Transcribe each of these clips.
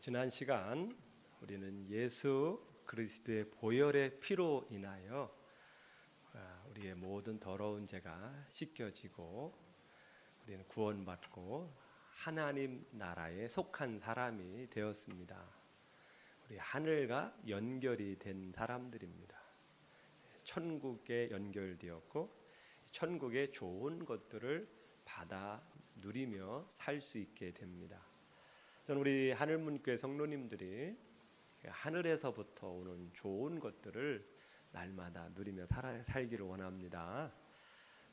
지난 시간 우리는 예수 그리스도의 보혈의 피로 인하여 우리의 모든 더러운 죄가 씻겨지고 우리는 구원받고 하나님 나라에 속한 사람이 되었습니다. 우리 하늘과 연결이 된 사람들입니다. 천국에 연결되었고 천국의 좋은 것들을 받아 누리며 살 수 있게 됩니다. 저는 우리 하늘문교회 성도님들이 하늘에서부터 오는 좋은 것들을 날마다 누리며 살기를 원합니다.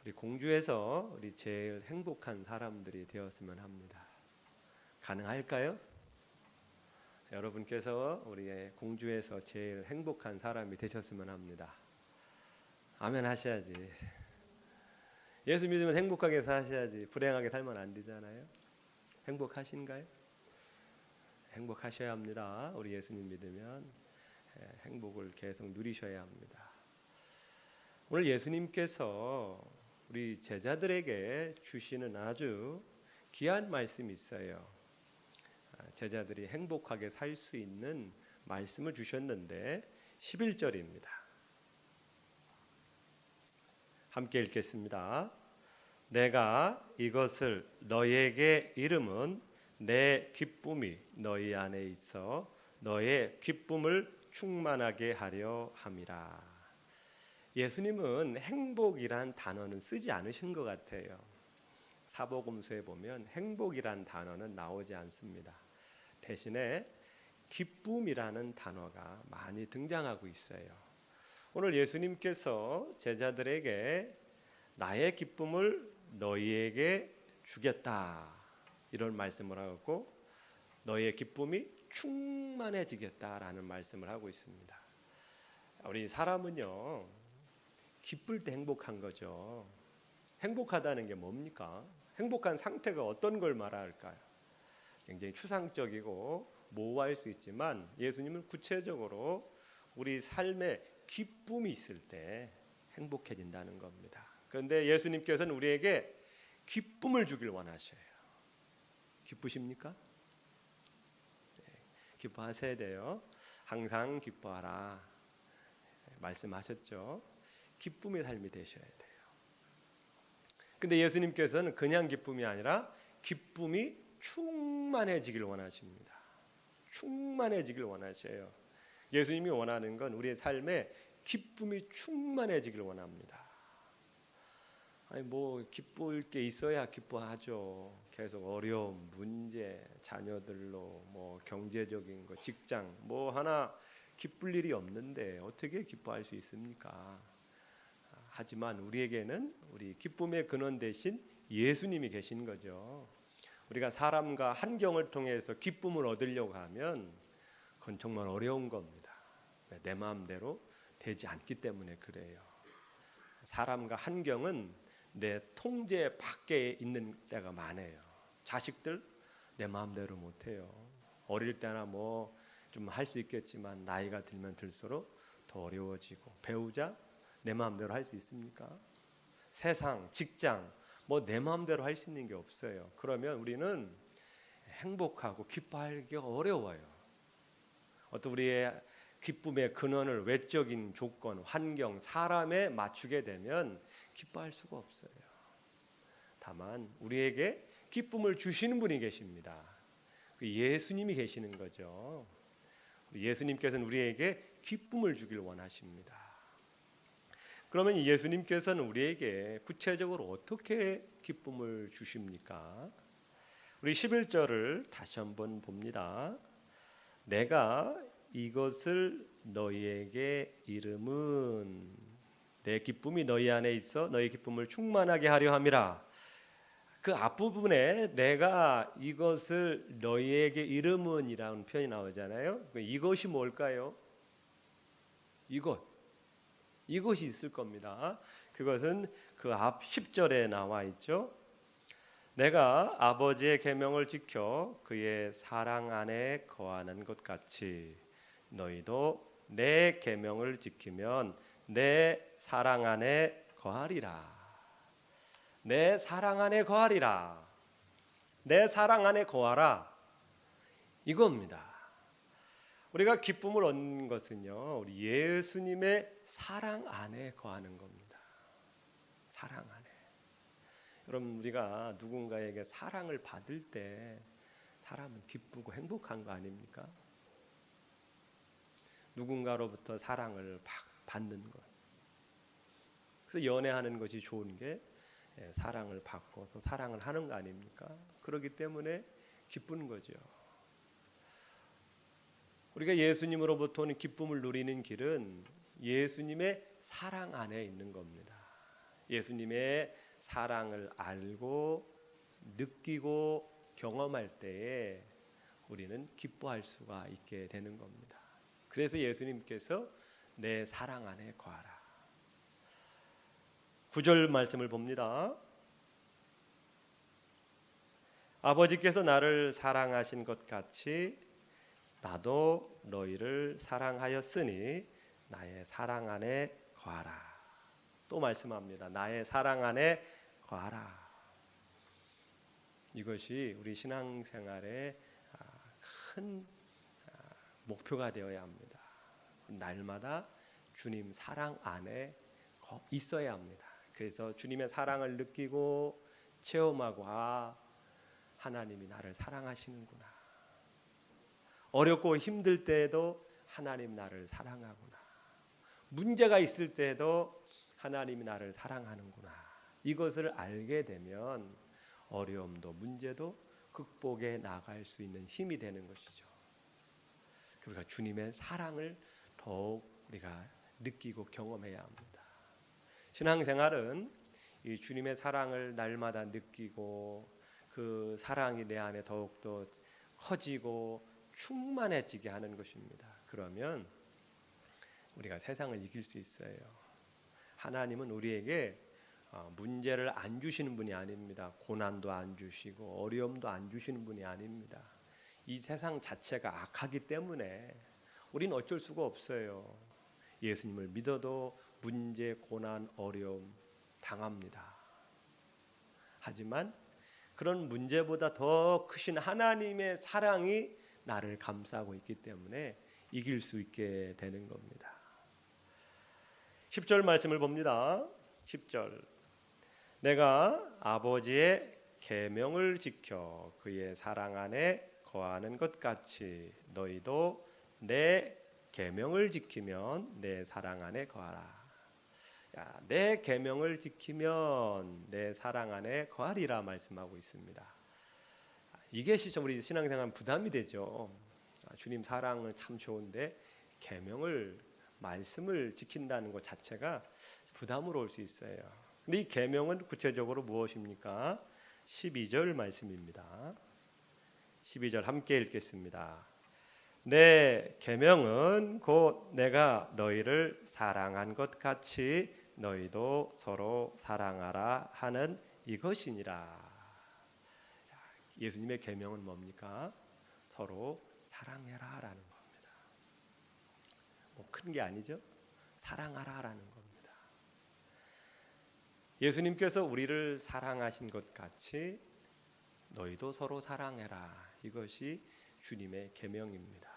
우리 공주에서 우리 제일 행복한 사람들이 되었으면 합니다. 가능할까요? 여러분께서 우리의 공주에서 제일 행복한 사람이 되셨으면 합니다. 아멘 하셔야지. 예수 믿으면 행복하게 사셔야지. 불행하게 살면 안 되잖아요. 행복하신가요? 행복하셔야 합니다. 우리 예수님 믿으면 행복을 계속 누리셔야 합니다. 오늘 예수님께서 우리 제자들에게 주시는 아주 귀한 말씀이 있어요. 제자들이 행복하게 살 수 있는 말씀을 주셨는데 11절입니다. 함께 읽겠습니다. 내가 이것을 너희에게 이름은 내 기쁨이 너희 안에 있어 너의 기쁨을 충만하게 하려 함이라. 예수님은 행복이란 단어는 쓰지 않으신 것 같아요. 사복음서에 보면 행복이란 단어는 나오지 않습니다. 대신에 기쁨이라는 단어가 많이 등장하고 있어요. 오늘 예수님께서 제자들에게 나의 기쁨을 너희에게 주겠다 이런 말씀을 하고 너희의 기쁨이 충만해지겠다라는 말씀을 하고 있습니다. 우리 사람은요 기쁠 때 행복한 거죠. 행복하다는 게 뭡니까? 행복한 상태가 어떤 걸 말할까요? 굉장히 추상적이고 모호할 수 있지만 예수님은 구체적으로 우리 삶에 기쁨이 있을 때 행복해진다는 겁니다. 그런데 예수님께서는 우리에게 기쁨을 주길 원하셔요. 기쁘십니까? 네, 기뻐하셔야 돼요. 항상 기뻐하라 말씀하셨죠. 기쁨의 삶이 되셔야 돼요. 근데 예수님께서는 그냥 기쁨이 아니라 기쁨이 충만해지길 원하십니다. 충만해지길 원하셔요. 예수님이 원하는 건 우리의 삶에 기쁨이 충만해지길 원합니다. 아니 뭐 기쁠 게 있어야 기뻐하죠. 계속 어려움, 문제, 자녀들로 뭐 경제적인 거, 직장 뭐 하나 기쁠 일이 없는데 어떻게 기뻐할 수 있습니까? 하지만 우리에게는 우리 기쁨의 근원 대신 예수님이 계신 거죠. 우리가 사람과 환경을 통해서 기쁨을 얻으려고 하면 그건 정말 어려운 겁니다. 내 마음대로 되지 않기 때문에 그래요. 사람과 환경은 내 통제 밖에 있는 때가 많아요. 자식들 내 마음대로 못해요. 어릴 때나 뭐 좀 할 수 있겠지만 나이가 들면 들수록 더 어려워지고 배우자 내 마음대로 할 수 있습니까? 세상, 직장 뭐 내 마음대로 할 수 있는 게 없어요. 그러면 우리는 행복하고 기뻐하기가 어려워요. 어떤 우리의 기쁨의 근원을 외적인 조건, 환경, 사람에 맞추게 되면 기뻐할 수가 없어요. 다만 우리에게 기쁨을 주시는 분이 계십니다. 예수님이 계시는 거죠. 예수님께서는 우리에게 기쁨을 주길 원하십니다. 그러면 예수님께서는 우리에게 구체적으로 어떻게 기쁨을 주십니까? 우리 11절을 다시 한번 봅니다. 내가 이것을 너희에게 이름은 내 기쁨이 너희 안에 있어 너희 기쁨을 충만하게 하려 함이라. 그 앞부분에 내가 이것을 너희에게 이름은 이라는 표현이 나오잖아요. 이것이 뭘까요? 이것이 있을 겁니다. 그것은 그 앞 10절에 나와 있죠. 내가 아버지의 계명을 지켜 그의 사랑 안에 거하는 것 같이 너희도 내 계명을 지키면 내 사랑 안에 거하리라. 내 사랑 안에 거하리라. 내 사랑 안에 거하라. 이겁니다. 우리가 기쁨을 얻는 것은요, 우리 예수님의 사랑 안에 거하는 겁니다. 사랑 안에. 여러분, 우리가 누군가에게 사랑을 받을 때 사람은 기쁘고 행복한 거 아닙니까? 누군가로부터 사랑을 받는 것. 그래서 연애하는 것이 좋은 게 사랑을 받고서 사랑을 하는 거 아닙니까? 그렇기 때문에 기쁘는 거죠. 우리가 예수님으로부터 오는 기쁨을 누리는 길은 예수님의 사랑 안에 있는 겁니다. 예수님의 사랑을 알고 느끼고 경험할 때에 우리는 기뻐할 수가 있게 되는 겁니다. 그래서 예수님께서 내 사랑 안에 거하라. 9절 말씀을 봅니다. 아버지께서 나를 사랑하신 것 같이 나도 너희를 사랑하였으니 나의 사랑 안에 거하라. 또 말씀합니다. 나의 사랑 안에 거하라. 이것이 우리 신앙생활의 큰 목표가 되어야 합니다. 날마다 주님 사랑 안에 있어야 합니다. 그래서 주님의 사랑을 느끼고 체험하고 하나님이 나를 사랑하시는구나. 어렵고 힘들 때에도 하나님 나를 사랑하구나. 문제가 있을 때에도 하나님이 나를 사랑하는구나. 이것을 알게 되면 어려움도 문제도 극복해 나갈 수 있는 힘이 되는 것이죠. 그러니까 주님의 사랑을 더욱 우리가 느끼고 경험해야 합니다. 신앙생활은 이 주님의 사랑을 날마다 느끼고 그 사랑이 내 안에 더욱더 커지고 충만해지게 하는 것입니다. 그러면 우리가 세상을 이길 수 있어요. 하나님은 우리에게 문제를 안 주시는 분이 아닙니다. 고난도 안 주시고 어려움도 안 주시는 분이 아닙니다. 이 세상 자체가 악하기 때문에 우리는 어쩔 수가 없어요. 예수님을 믿어도 문제, 고난, 어려움 당합니다. 하지만 그런 문제보다 더 크신 하나님의 사랑이 나를 감싸고 있기 때문에 이길 수 있게 되는 겁니다. 10절 말씀을 봅니다. 10절. 내가 아버지의 계명을 지켜 그의 사랑 안에 거하는 것 같이 너희도 내 계명을 지키면 내 사랑 안에 거하라. 내 계명을 지키면 내 사랑 안에 거하리라 말씀하고 있습니다. 이게 진짜 우리 신앙생활 부담이 되죠. 주님 사랑은 참 좋은데 계명을 말씀을 지킨다는 것 자체가 부담으로 올 수 있어요. 근데 이 계명은 구체적으로 무엇입니까? 12절 말씀입니다. 12절 함께 읽겠습니다. 내 계명은 곧 내가 너희를 사랑한 것 같이 너희도 서로 사랑하라 하는 이것이니라. 예수님의 계명은 뭡니까? 서로 사랑해라라는 겁니다. 뭐 큰 게 아니죠? 사랑하라라는 겁니다. 예수님께서 우리를 사랑하신 것 같이 너희도 서로 사랑해라. 이것이 주님의 계명입니다.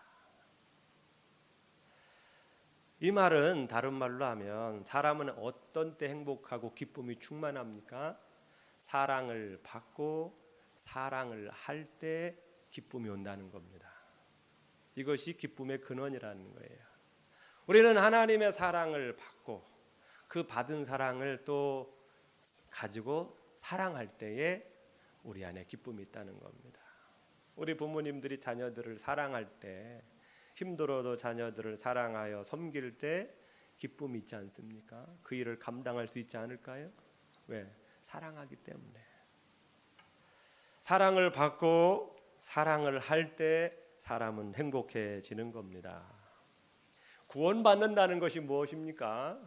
이 말은 다른 말로 하면 사람은 어떤 때 행복하고 기쁨이 충만합니까? 사랑을 받고 사랑을 할 때 기쁨이 온다는 겁니다. 이것이 기쁨의 근원이라는 거예요. 우리는 하나님의 사랑을 받고 그 받은 사랑을 또 가지고 사랑할 때에 우리 안에 기쁨이 있다는 겁니다. 우리 부모님들이 자녀들을 사랑할 때 힘들어도 자녀들을 사랑하여 섬길 때 기쁨이 있지 않습니까? 그 일을 감당할 수 있지 않을까요? 왜? 사랑하기 때문에. 사랑을 받고 사랑을 할 때 사람은 행복해지는 겁니다. 구원받는다는 것이 무엇입니까?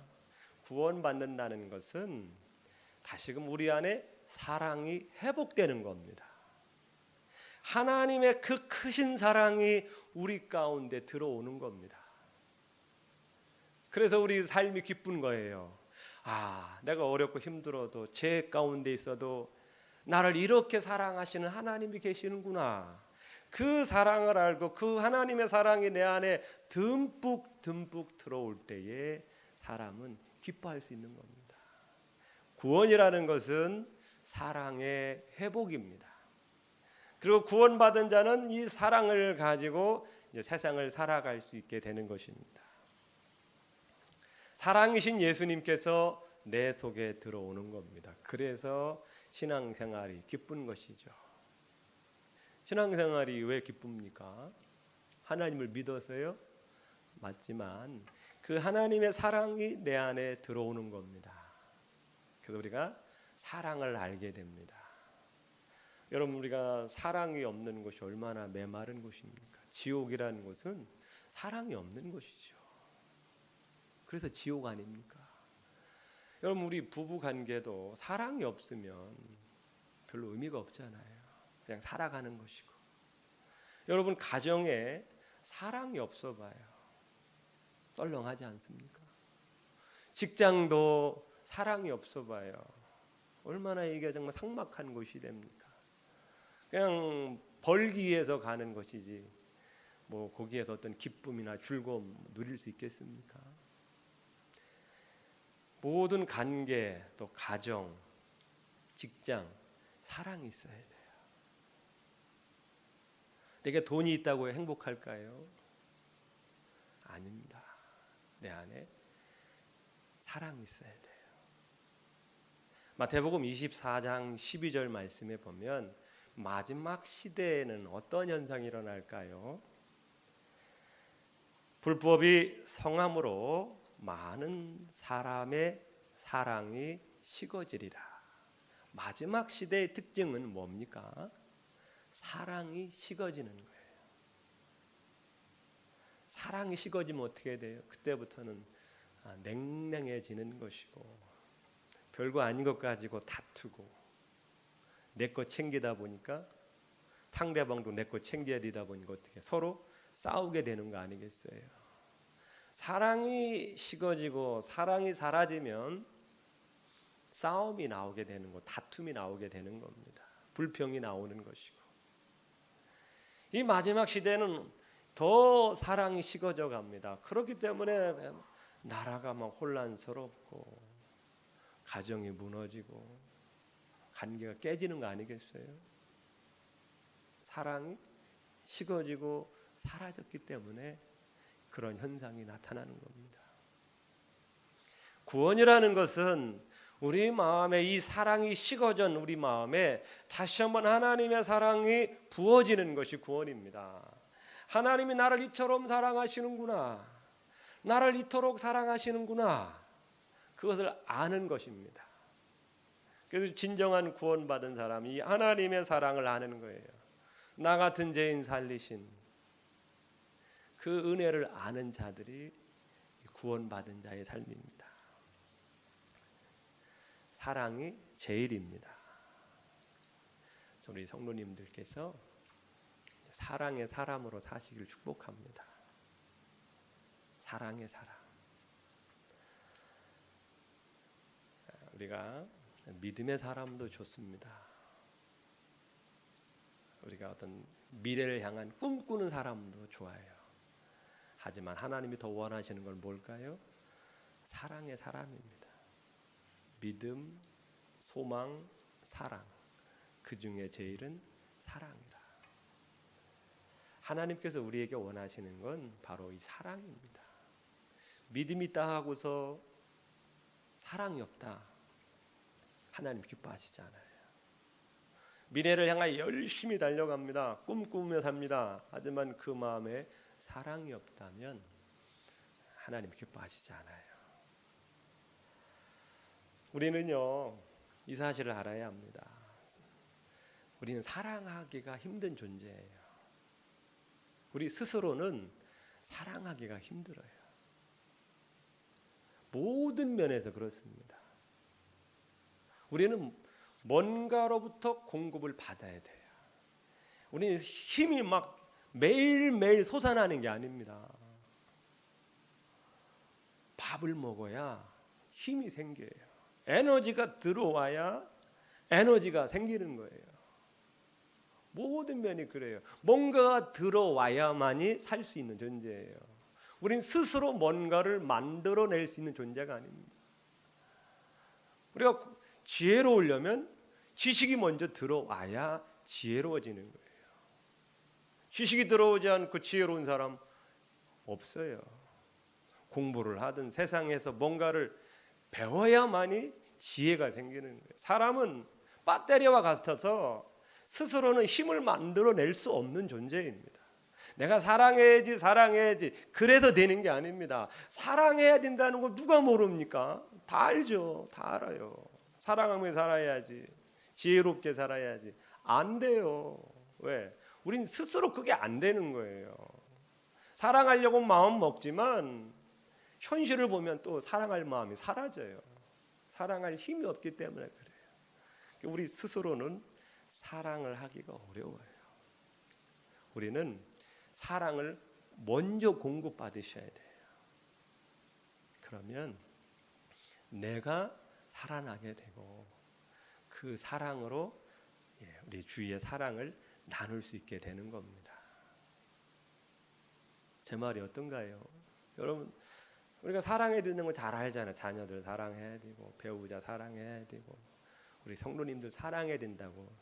구원받는다는 것은 다시금 우리 안에 사랑이 회복되는 겁니다. 하나님의 그 크신 사랑이 우리 가운데 들어오는 겁니다. 그래서 우리 삶이 기쁜 거예요. 내가 어렵고 힘들어도 죄 가운데 있어도 나를 이렇게 사랑하시는 하나님이 계시는구나. 그 사랑을 알고 그 하나님의 사랑이 내 안에 듬뿍 들어올 때에 사람은 기뻐할 수 있는 겁니다. 구원이라는 것은 사랑의 회복입니다. 그리고 구원받은 자는 이 사랑을 가지고 이제 세상을 살아갈 수 있게 되는 것입니다. 사랑이신 예수님께서 내 속에 들어오는 겁니다. 그래서 신앙생활이 기쁜 것이죠. 신앙생활이 왜 기쁩니까? 하나님을 믿어서요? 맞지만 그 하나님의 사랑이 내 안에 들어오는 겁니다. 그래서 우리가 사랑을 알게 됩니다. 여러분, 우리가 사랑이 없는 곳이 얼마나 메마른 곳입니까? 지옥이라는 곳은 사랑이 없는 곳이죠. 그래서 지옥 아닙니까? 여러분, 우리 부부 관계도 사랑이 없으면 별로 의미가 없잖아요. 그냥 살아가는 것이고. 여러분, 가정에 사랑이 없어 봐요. 썰렁하지 않습니까? 직장도 사랑이 없어 봐요. 얼마나 이게 정말 삭막한 곳이 됩니까? 그냥 벌기 위해서 가는 것이지 뭐 거기에서 어떤 기쁨이나 즐거움 누릴 수 있겠습니까? 모든 관계, 또 가정, 직장, 사랑이 있어야 돼요. 내게 돈이 있다고 행복할까요? 아닙니다. 내 안에 사랑이 있어야 돼요. 마태복음 24장 12절 말씀에 보면 마지막 시대에는 어떤 현상이 일어날까요? 불법이 성함으로 많은 사람의 사랑이 식어지리라. 마지막 시대의 특징은 뭡니까? 사랑이 식어지는 거예요. 사랑이 식어지면 어떻게 돼요? 그때부터는 냉랭해지는 것이고 별거 아닌 것 가지고 다투고 내 거 챙기다 보니까 상대방도 내 거 챙겨야 되다 보니까 어떻게 서로 싸우게 되는 거 아니겠어요? 사랑이 식어지고 사랑이 사라지면 싸움이 나오게 되는 거, 다툼이 나오게 되는 겁니다. 불평이 나오는 것이고. 이 마지막 시대는 더 사랑이 식어져 갑니다. 그렇기 때문에 나라가 막 혼란스럽고 가정이 무너지고 관계가 깨지는 거 아니겠어요? 사랑이 식어지고 사라졌기 때문에 그런 현상이 나타나는 겁니다. 구원이라는 것은 우리 마음에 이 사랑이 식어진 우리 마음에 다시 한번 하나님의 사랑이 부어지는 것이 구원입니다. 하나님이 나를 이처럼 사랑하시는구나, 나를 이토록 사랑하시는구나, 그것을 아는 것입니다. 그래서 진정한 구원받은 사람이 하나님의 사랑을 아는 거예요. 나 같은 죄인 살리신 그 은혜를 아는 자들이 구원받은 자의 삶입니다. 사랑이 제일입니다. 우리 성도님들께서 사랑의 사람으로 사시길 축복합니다. 사랑의 사람. 우리가 믿음의 사람도 좋습니다. 우리가 어떤 미래를 향한 꿈꾸는 사람도 좋아요. 하지만 하나님이 더 원하시는 건 뭘까요? 사랑의 사람입니다. 믿음, 소망, 사랑. 그 중에 제일은 사랑이라. 하나님께서 우리에게 원하시는 건 바로 이 사랑입니다. 믿음이 있다 하고서 사랑이 없다, 하나님 기뻐하시지 않아요. 미래를 향하여 열심히 달려갑니다. 꿈꾸며 삽니다. 하지만 그 마음에 사랑이 없다면 하나님 기뻐하시지 않아요. 우리는요, 이 사실을 알아야 합니다. 우리는 사랑하기가 힘든 존재예요. 우리 스스로는 사랑하기가 힘들어요. 모든 면에서 그렇습니다. 우리는 뭔가로부터 공급을 받아야 돼요. 우리는 힘이 막 매일매일 솟아나는 게 아닙니다. 밥을 먹어야 힘이 생겨요. 에너지가 들어와야 에너지가 생기는 거예요. 모든 면이 그래요. 뭔가가 들어와야만이 살 수 있는 존재예요. 우린 스스로 뭔가를 만들어낼 수 있는 존재가 아닙니다. 우리가 지혜로우려면 지식이 먼저 들어와야 지혜로워지는 거예요. 지식이 들어오지 않고 지혜로운 사람 없어요. 공부를 하든 세상에서 뭔가를 배워야만이 지혜가 생기는 거예요. 사람은 배터리와 같아서 스스로는 힘을 만들어낼 수 없는 존재입니다. 내가 사랑해야지 그래서 되는 게 아닙니다. 사랑해야 된다는 거 누가 모릅니까? 다 알죠. 다 알아요. 사랑하며 살아야지. 지혜롭게 살아야지. 안 돼요. 왜? 우린 스스로 그게 안 되는 거예요. 사랑하려고 마음 먹지만 현실을 보면 또 사랑할 마음이 사라져요. 사랑할 힘이 없기 때문에 그래요. 우리 스스로는 사랑을 하기가 어려워요. 우리는 사랑을 먼저 공급받으셔야 돼요. 그러면 내가 살아나게 되고 그 사랑으로 우리 주위의 사랑을 나눌 수 있게 되는 겁니다. 제 말이 어떤가요? 여러분, 우리가 사랑해야 되는 걸 잘 알잖아요. 자녀들 사랑해야 되고 배우자 사랑해야 되고 우리 성도님들 사랑해야 된다고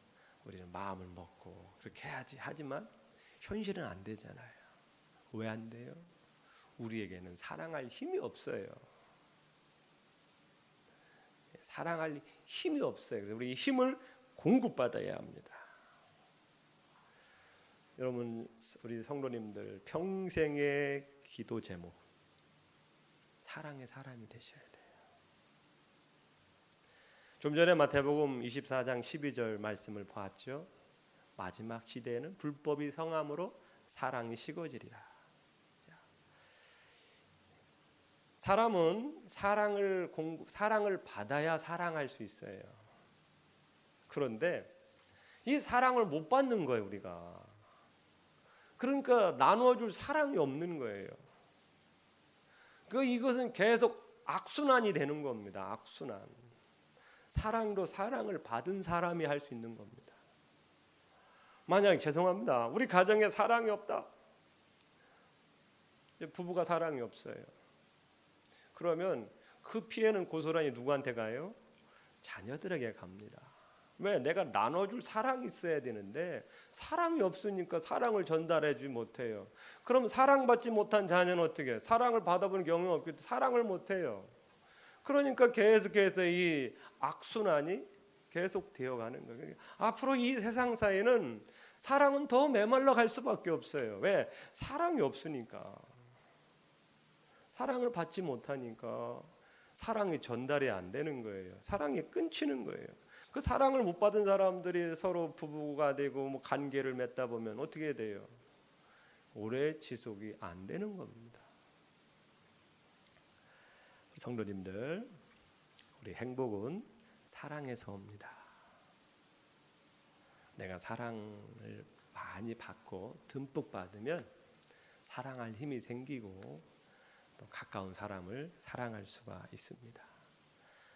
우리는 마음을 먹고 그렇게 해야지 하지만 현실은 안 되잖아요. 왜 안 돼요? 우리에게는 사랑할 힘이 없어요. 사랑할 힘이 없어요. 그래서 우리 힘을 공급받아야 합니다. 여러분, 우리 성도님들 평생의 기도 제목, 사랑의 사람이 되셔야 돼요. 좀 전에 마태복음 24장 12절 말씀을 보았죠. 마지막 시대에는 불법이 성함으로 사랑이 식어지리라. 사람은 사랑을 받아야 사랑할 수 있어요. 그런데 이 사랑을 못 받는 거예요, 우리가. 그러니까 나누어줄 사랑이 없는 거예요. 이것은 계속 악순환이 되는 겁니다. 악순환. 사랑도 사랑을 받은 사람이 할 수 있는 겁니다. 만약에 죄송합니다. 우리 가정에 사랑이 없다. 부부가 사랑이 없어요. 그러면 그 피해는 고스란히 누구한테 가요? 자녀들에게 갑니다. 왜? 내가 나눠줄 사랑이 있어야 되는데 사랑이 없으니까 사랑을 전달하지 못해요. 그럼 사랑받지 못한 자녀는 어떻게 해요? 사랑을 받아보는 경험이 없기 때문에 사랑을 못해요. 그러니까 계속해서 이 악순환이 계속 되어가는 거예요. 앞으로 이 세상사에는 사랑은 더 메말라 갈 수밖에 없어요. 왜? 사랑이 없으니까. 사랑을 받지 못하니까 사랑이 전달이 안 되는 거예요. 사랑이 끊기는 거예요. 그 사랑을 못 받은 사람들이 서로 부부가 되고 뭐 관계를 맺다 보면 어떻게 돼요? 오래 지속이 안 되는 겁니다. 성도님들, 우리 행복은 사랑에서 옵니다. 내가 사랑을 많이 받고 듬뿍 받으면 사랑할 힘이 생기고 또 가까운 사람을 사랑할 수가 있습니다.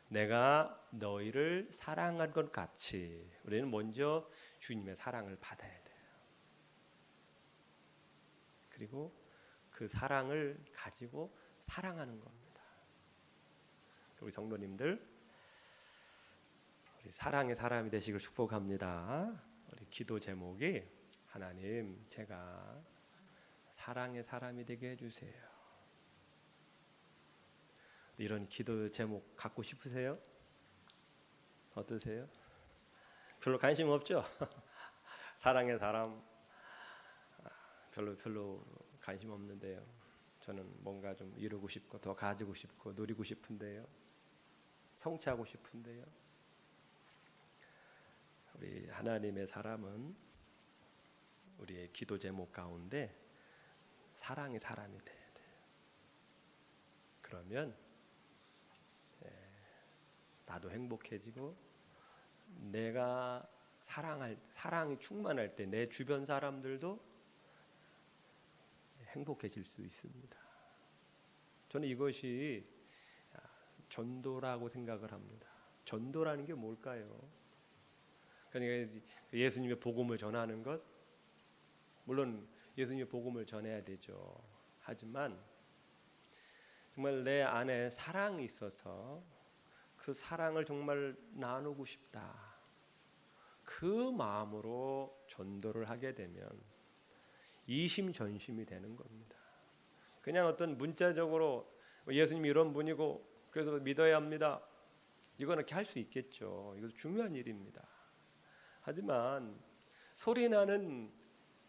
내가 너희를 사랑한 것 같이 우리는 먼저 주님의 사랑을 받아야 돼요. 그리고 그 사랑을 가지고 사랑하는 겁니다. 우리 성도님들, 우리 사랑의 사람이 되시길 축복합니다. 우리 기도 제목이 하나님, 제가 사랑의 사람이 되게 해주세요. 이런 기도 제목 갖고 싶으세요? 어떠세요? 별로 관심 없죠? 사랑의 사람 별로 관심 없는데요. 저는 뭔가 좀 이루고 싶고 더 가지고 싶고 누리고 싶은데요. 성취하고 싶은데요. 우리 하나님의 사람은 우리의 기도 제목 가운데 사랑의 사람이 돼야 돼요. 그러면 나도 행복해지고 내가 사랑이 충만할 때 내 주변 사람들도 행복해질 수 있습니다. 저는 이것이 전도라고 생각을 합니다. 전도라는 게 뭘까요? 그러니까 예수님의 복음을 전하는 것, 물론 예수님의 복음을 전해야 되죠. 하지만 정말 내 안에 사랑이 있어서 그 사랑을 정말 나누고 싶다, 그 마음으로 전도를 하게 되면 이심전심이 되는 겁니다. 그냥 어떤 문자적으로 예수님이 이런 분이고 그래서 믿어야 합니다, 이거는 이렇게 할 수 있겠죠. 이것도 중요한 일입니다. 하지만 소리나는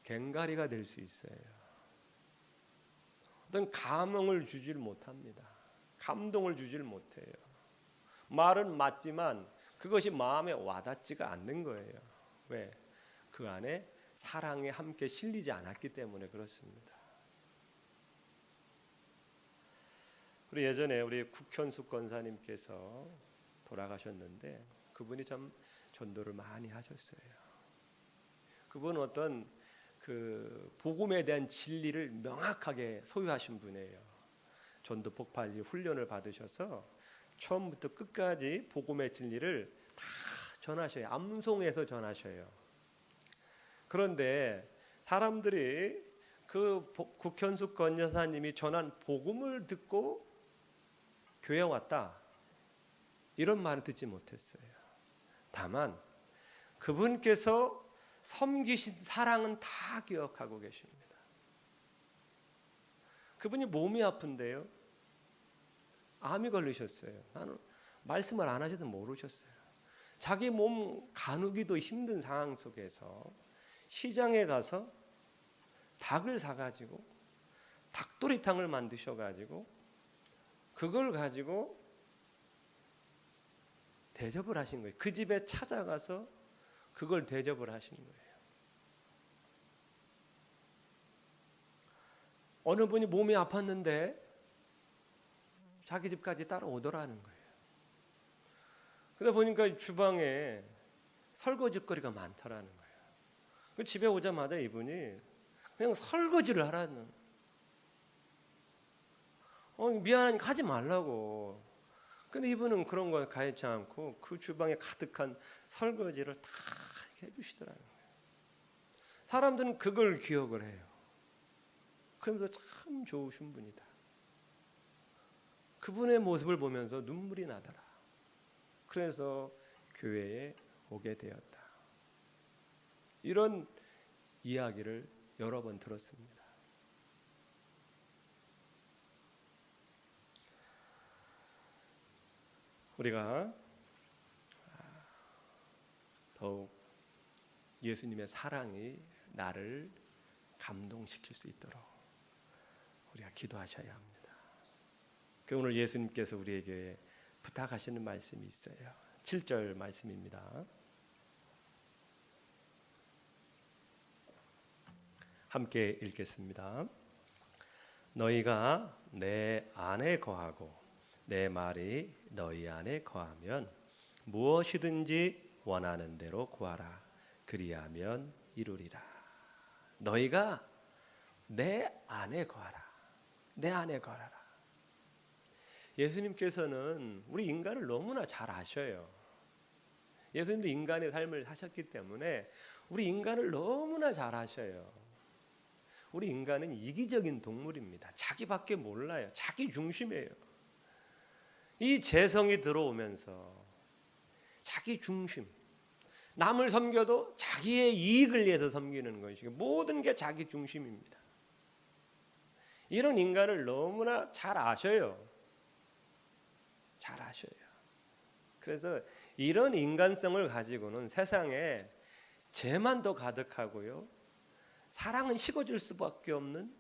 갱가리가 될 수 있어요. 어떤 감흥을 주질 못합니다. 감동을 주질 못해요. 말은 맞지만 그것이 마음에 와닿지가 않는 거예요. 왜? 그 안에 사랑이 함께 실리지 않았기 때문에 그렇습니다. 우리 예전에 우리 국현숙 권사님께서 돌아가셨는데 그분이 참 전도를 많이 하셨어요. 그분은 어떤 그 복음에 대한 진리를 명확하게 소유하신 분이에요. 전도 폭발 훈련을 받으셔서 처음부터 끝까지 복음의 진리를 다 전하셔요. 암송해서 전하셔요. 그런데 사람들이 그 국현숙 권여사님이 전한 복음을 듣고 교회 왔다, 이런 말을 듣지 못했어요. 다만 그분께서 섬기신 사랑은 다 기억하고 계십니다. 그분이 몸이 아픈데요, 암이 걸리셨어요. 나는 말씀을 안 하셔도 모르셨어요. 자기 몸 가누기도 힘든 상황 속에서 시장에 가서 닭을 사가지고 닭도리탕을 만드셔가지고 그걸 가지고 대접을 하신 거예요. 그 집에 찾아가서 그걸 대접을 하신 거예요. 어느 분이 몸이 아팠는데 자기 집까지 따라오더라는 거예요. 그러다 보니까 주방에 설거지거리가 많더라는 거예요. 그 집에 오자마자 이분이 그냥 설거지를 하라는, 미안하니까 하지 말라고. 근데 이분은 그런 거 가해치 않고 그 주방에 가득한 설거지를 다 해주시더라는 거예요. 사람들은 그걸 기억을 해요. 그러면서 참 좋으신 분이다, 그분의 모습을 보면서 눈물이 나더라. 그래서 교회에 오게 되었다. 이런 이야기를 여러 번 들었습니다. 우리가 더욱 예수님의 사랑이 나를 감동시킬 수 있도록 우리가 기도하셔야 합니다. 그 오늘 예수님께서 우리에게 부탁하시는 말씀이 있어요. 7절 말씀입니다. 함께 읽겠습니다. 너희가 내 안에 거하고 내 말이 너희 안에 거하면 무엇이든지 원하는 대로 구하라. 그리하면 이루리라. 너희가 내 안에 거하라. 내 안에 거하라. 예수님께서는 우리 인간을 너무나 잘 아셔요. 예수님도 인간의 삶을 사셨기 때문에 우리 인간을 너무나 잘 아셔요. 우리 인간은 이기적인 동물입니다. 자기밖에 몰라요. 자기 중심이에요. 이 재성이 들어오면서 자기 중심, 남을 섬겨도 자기의 이익을 위해서 섬기는 것이고 모든 게 자기 중심입니다. 이런 인간을 너무나 잘 아셔요. 잘 아셔요. 그래서 이런 인간성을 가지고는 세상에 죄만 더 가득하고요, 사랑은 식어질 수밖에 없는,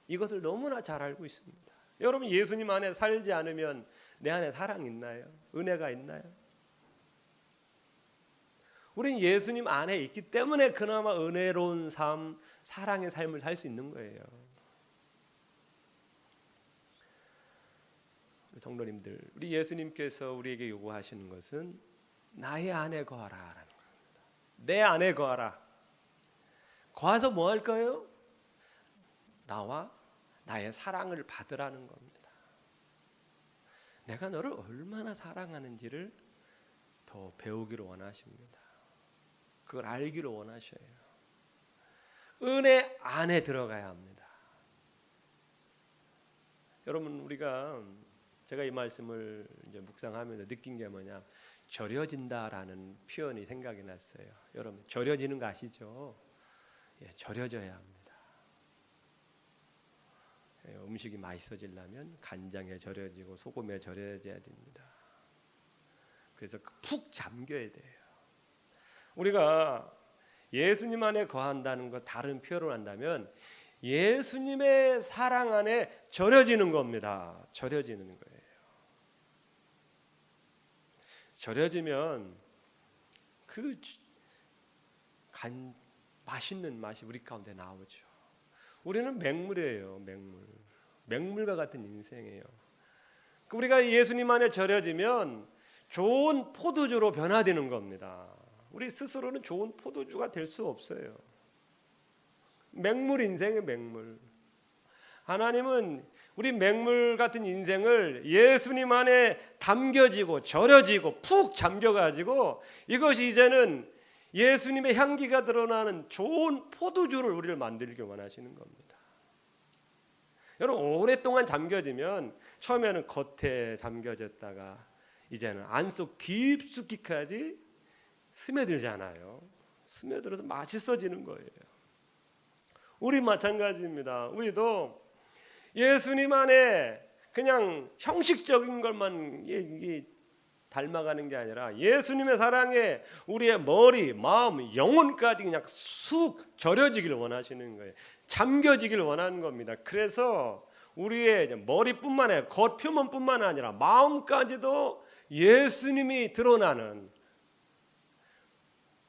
이것을 너무나 잘 알고 있습니다. 여러분, 예수님 안에 살지 않으면 내 안에 사랑이 있나요? 은혜가 있나요? 우린 예수님 안에 있기 때문에 그나마 은혜로운 삶, 사랑의 삶을 살 수 있는 거예요. 성도님들, 우리 예수님께서 우리에게 요구하시는 것은 나의 안에 거하라라는 겁니다. 내 안에 거하라. 거해서 뭐 할까요? 나와 나의 사랑을 받으라는 겁니다. 내가 너를 얼마나 사랑하는지를 더 배우기를 원하십니다. 그걸 알기를 원하셔요. 은혜 안에 들어가야 합니다. 여러분, 제가 이 말씀을 이제 묵상하면서 느낀 게 뭐냐? 절여진다라는 표현이 생각이 났어요. 여러분, 절여지는 거 아시죠? 예, 절여져야 합니다. 예, 음식이 맛있어지려면 간장에 절여지고 소금에 절여져야 됩니다. 그래서 푹 잠겨야 돼요. 우리가 예수님 안에 거한다는 것, 다른 표현을 한다면 예수님의 사랑 안에 절여지는 겁니다. 절여지는 거예요. 절여지면 그 맛있는 맛이 우리 가운데 나오죠. 우리는 맹물이에요. 맹물과 같은 인생이에요. 우리가 예수님 안에 절여지면 좋은 포도주로 변화되는 겁니다. 우리 스스로는 좋은 포도주가 될 수 없어요. 맹물 인생의 맹물. 하나님은 우리 맹물 같은 인생을 예수님 안에 담겨지고 절여지고 푹 잠겨가지고 이것이 이제는 예수님의 향기가 드러나는 좋은 포도주를 우리를 만들기 원하시는 겁니다. 여러분, 오랫동안 잠겨지면 처음에는 겉에 잠겨졌다가 이제는 안속 깊숙이까지 스며들잖아요. 스며들어서 맛있어지는 거예요. 우리 마찬가지입니다. 우리도 예수님 안에 그냥 형식적인 것만 닮아가는 게 아니라 예수님의 사랑에 우리의 머리, 마음, 영혼까지 그냥 쑥 절여지길 원하시는 거예요. 잠겨지길 원하는 겁니다. 그래서 우리의 머리뿐만 아니라 겉표면뿐만 아니라 마음까지도 예수님이 드러나는,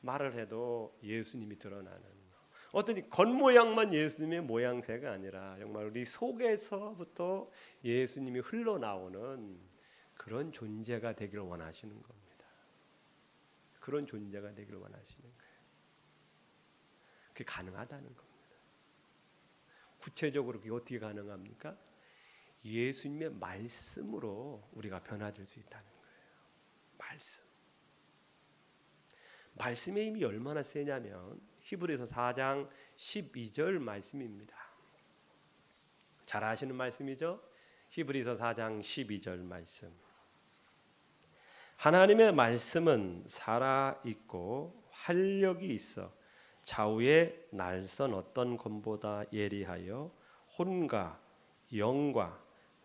말을 해도 예수님이 드러나는, 어떤 겉모양만 예수님의 모양새가 아니라 정말 우리 속에서부터 예수님이 흘러나오는 그런 존재가 되기를 원하시는 겁니다. 그런 존재가 되기를 원하시는 거예요. 그게 가능하다는 겁니다. 구체적으로 그게 어떻게 가능합니까? 예수님의 말씀으로 우리가 변화될 수 있다는 거예요. 말씀의 힘이 얼마나 세냐면 히브리서 4장 12절 말씀입니다. 잘 아시는 말씀이죠? 히브리서 4장 12절 말씀. 하나님의 말씀은 살아있고 활력이 있어 좌우의 날선 어떤 검보다 예리하여 혼과 영과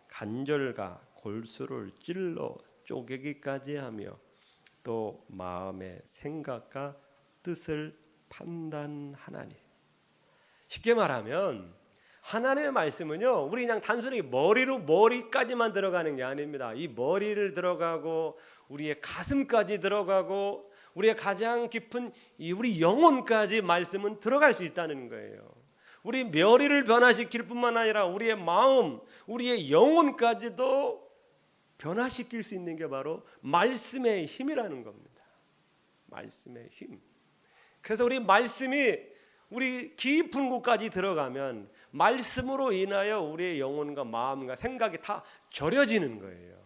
간절과 골수를 찔러 쪼개기까지 하며 또 마음의 생각과 뜻을 판단하나니. 쉽게 말하면 하나님의 말씀은요, 우리 그냥 단순히 머리까지만 들어가는 게 아닙니다. 이 머리를 들어가고 우리의 가슴까지 들어가고 우리의 가장 깊은 우리 영혼까지 말씀은 들어갈 수 있다는 거예요. 우리 머리를 변화시킬 뿐만 아니라 우리의 마음, 우리의 영혼까지도 변화시킬 수 있는 게 바로 말씀의 힘이라는 겁니다. 말씀의 힘. 그래서 우리 말씀이 우리 깊은 곳까지 들어가면 말씀으로 인하여 우리의 영혼과 마음과 생각이 다 절여지는 거예요.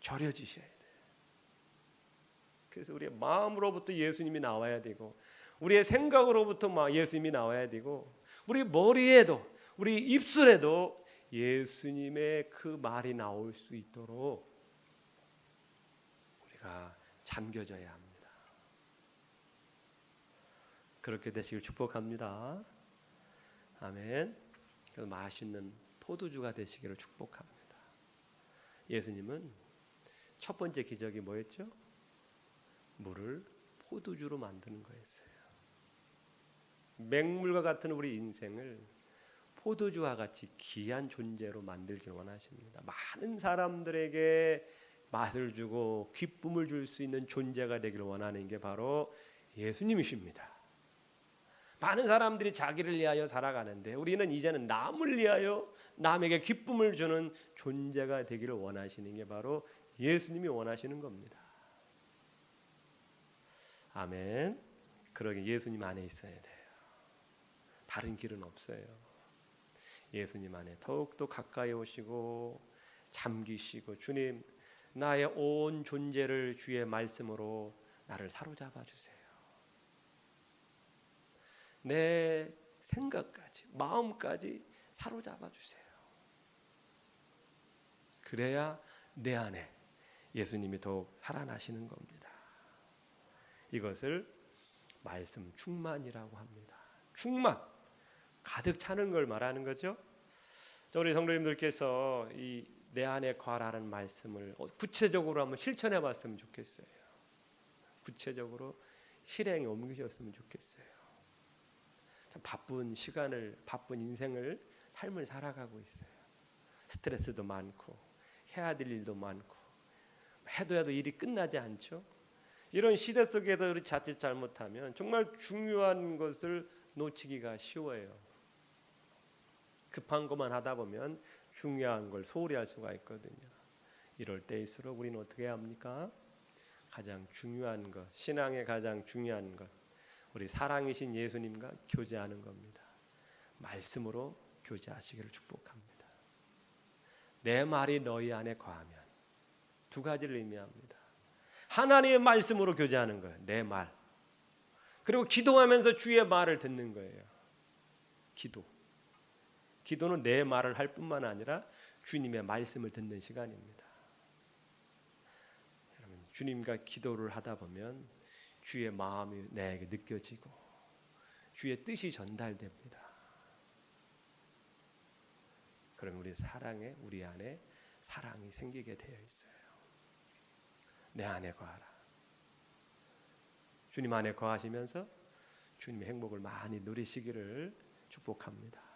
절여지셔야 돼요. 그래서 우리의 마음으로부터 예수님이 나와야 되고 우리의 생각으로부터 예수님이 나와야 되고 우리 머리에도 우리 입술에도 예수님의 그 말이 나올 수 있도록 우리가 잠겨져야 합니다. 그렇게 되시길 축복합니다. 아멘. 그래서 맛있는 포도주가 되시기를 축복합니다. 예수님은 첫 번째 기적이 뭐였죠? 물을 포도주로 만드는 거였어요. 맹물과 같은 우리 인생을 포도주와 같이 귀한 존재로 만들길 원하십니다. 많은 사람들에게 맛을 주고 기쁨을 줄 수 있는 존재가 되기를 원하는 게 바로 예수님이십니다. 많은 사람들이 자기를 위하여 살아가는데 우리는 이제는 남을 위하여 남에게 기쁨을 주는 존재가 되기를 원하시는 게 바로 예수님이 원하시는 겁니다. 아멘. 그러게 예수님 안에 있어야 돼요. 다른 길은 없어요. 예수님 안에 더욱더 가까이 오시고 잠기시고 주님, 나의 온 존재를 주의 말씀으로 나를 사로잡아 주세요. 내 생각까지, 마음까지 사로잡아 주세요. 그래야 내 안에 예수님이 더욱 살아나시는 겁니다. 이것을 말씀 충만이라고 합니다. 충만, 가득 차는 걸 말하는 거죠. 우리 성도님들께서 이 내 안에 거하라는 말씀을 구체적으로 한번 실천해 봤으면 좋겠어요. 구체적으로 실행에 옮기셨으면 좋겠어요. 참 바쁜 시간을, 바쁜 인생을, 삶을 살아가고 있어요. 스트레스도 많고 해야 될 일도 많고 해도 일이 끝나지 않죠. 이런 시대 속에서 우리 자칫 잘못하면 정말 중요한 것을 놓치기가 쉬워요. 급한 것만 하다 보면 중요한 걸 소홀히 할 수가 있거든요. 이럴 때일수록 우리는 어떻게 해야 합니까? 가장 중요한 것, 신앙의 가장 중요한 것, 우리 사랑이신 예수님과 교제하는 겁니다. 말씀으로 교제하시기를 축복합니다. 내 말이 너희 안에 거하면, 두 가지를 의미합니다. 하나님의 말씀으로 교제하는 거예요. 내 말. 그리고 기도하면서 주의 말을 듣는 거예요. 기도는 내 말을 할 뿐만 아니라 주님의 말씀을 듣는 시간입니다. 여러분, 주님과 기도를 하다 보면 주의 마음이 내게 느껴지고 주의 뜻이 전달됩니다. 그럼 우리 안에 사랑이 생기게 되어 있어요. 내 안에 거하라. 주님 안에 거하시면서 주님의 행복을 많이 누리시기를 축복합니다.